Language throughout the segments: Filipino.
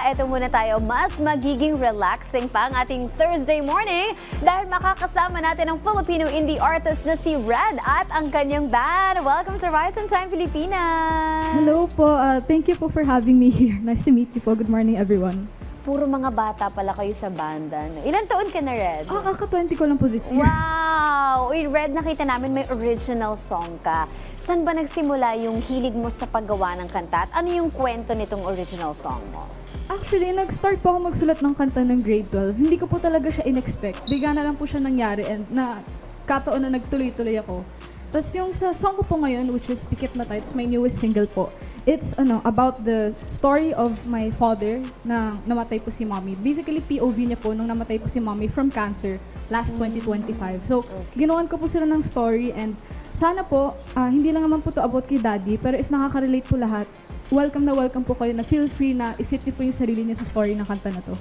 eto muna tayo, mas magiging relaxing pa ang ating Thursday morning dahil makakasama natin ang Filipino indie artist na si Red at ang kanyang band. Welcome sa Rise and Shine Pilipinas! Hello po, thank you po for having me here. Nice to meet you po. Good morning everyone. Puro mga bata pala kayo sa banda. Ilan taon ka na, Red? Kaka-20 ko lang po this year. Wow! Uy, Red, nakita namin may original song ka. Saan ba nagsimula yung hilig mo sa paggawa ng kanta? At ano yung kwento nitong original song mo? Actually, nag-start po ako magsulat ng kanta ng grade 12. Hindi ko po talaga siya in-expect. Bigla na lang po siya nangyari and na kataon na nagtuloy-tuloy ako. Tapos yung sa song ko po ngayon, which is Pikit Mata, it's my newest single po. It's about the story of my father na namatay po si mommy. Basically, POV niya po nung namatay po si mommy from cancer last 2025. So, ginawan ko po sila ng story and sana po, hindi lang naman po to about kay daddy, pero if nakaka-relate po lahat, welcome na welcome po kayo na feel free na i-fit niyo po yung sarili niyo sa story ng kanta na to.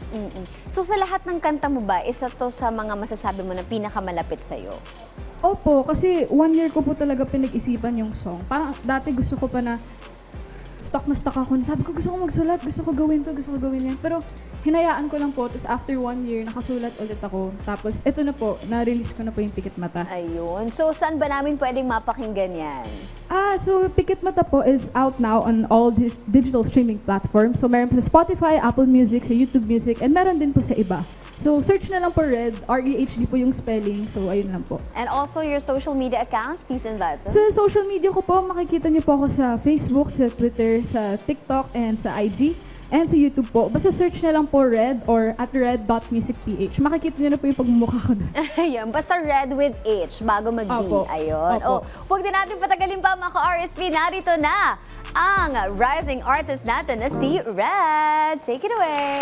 So sa lahat ng kanta mo ba, isa to sa mga masasabi mo na pinakamalapit sa'yo? Opo, kasi 1 year ko po talaga pinag-isipan yung song. Parang dati gusto ko pa na stuck ako. Sabi ko gusto ko magsulat, gusto ko gawin to, gusto ko gawin yan. Pero hinayaan ko lang po, tapos after 1 year, nakasulat ulit ako. Tapos eto na po, na-release ko na po yung Pikit Mata. Ayun. So saan ba namin pwedeng mapakinggan yan? So Pikit Mata po is out now on all digital streaming platforms. So meron po sa Spotify, Apple Music, sa YouTube Music, and meron din po sa iba. So search na lang po Red, R-E-H-D po yung spelling. So ayun lang po. And also your social media accounts, please invite them. Sa social media ko po, makikita niyo po ako sa Facebook, sa Twitter, sa TikTok, and sa IG. And sa YouTube po. Basta search na lang po Red or at red.musicph. Makikita niyo na po yung pagmumukha ko doon. Ayun, basta Red with H bago mag-D. Opo. Ayun. Opo. Huwag din natin patagalin pa mga ka-RSP. Narito na ang rising artist natin na si Red. Take it away.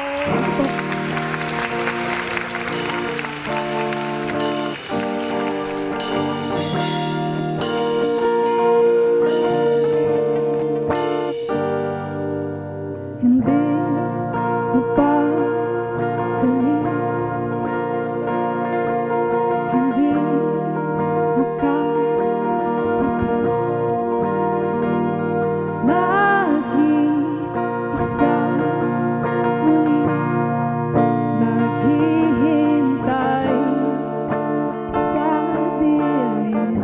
Hindi mapakali, hindi makalitin, nag-iisa muli, naghihintay sa dilim.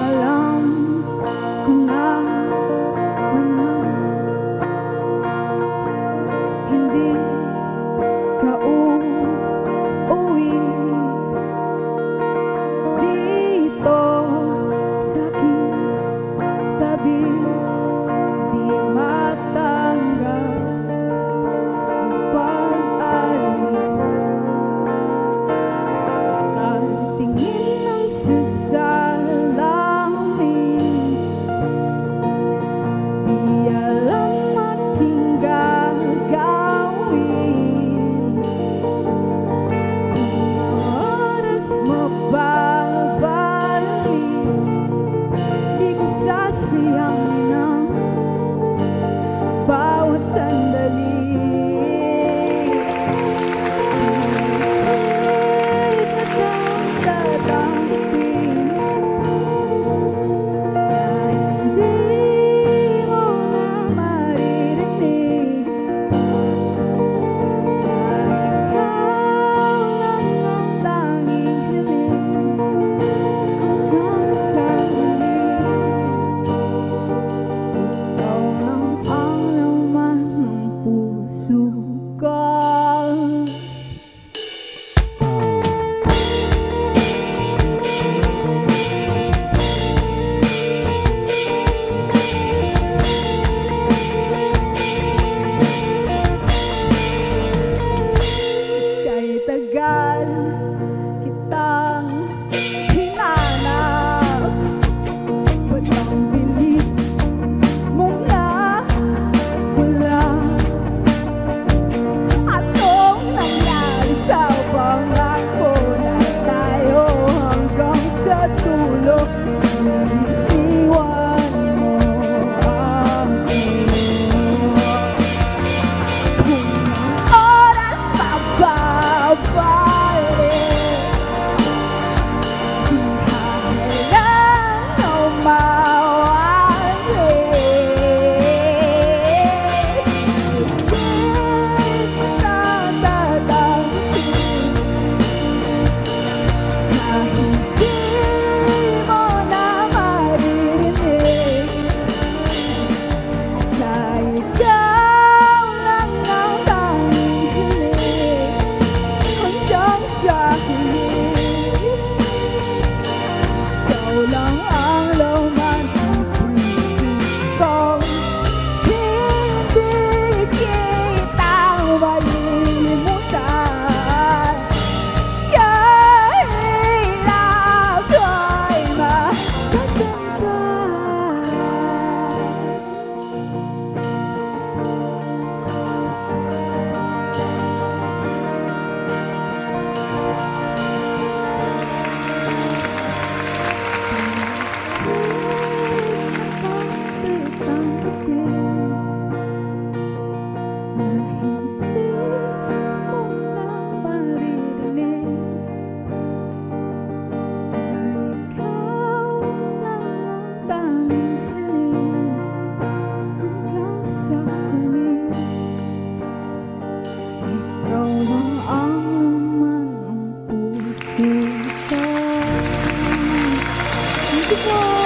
Alam ko na hindi ka uuwi dito sa aking tabi, di matanggap ang pag-alis. Kahit tingin ng sasalamin, di alam aking gagawin. Kung ang oras mababalik, di ko sasayangin ang bawat sandali. Kahit natatanggapin na hindi mo na maririnig, na ikaw lang ang tanging hiling hanggang sa huli. Ikaw lang ang laman ng puso po!